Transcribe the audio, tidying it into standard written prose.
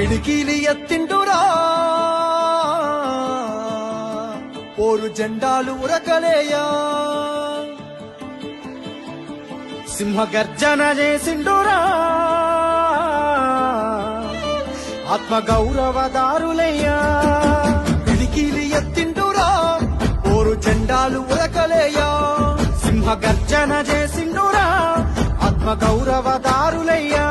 పిడికిలి ఎత్తిండురా పోరు జెండాలు ఉరకలేయా సింహ గర్జన చేసిండురా ఆత్మ గౌరవదారులయ్యా పిడికిలి ఎత్తిండురా పోరు జెండాలు ఉరకలేయా సింహ గర్జన చేసిండురా ఆత్మ గౌరవదారులయ్యా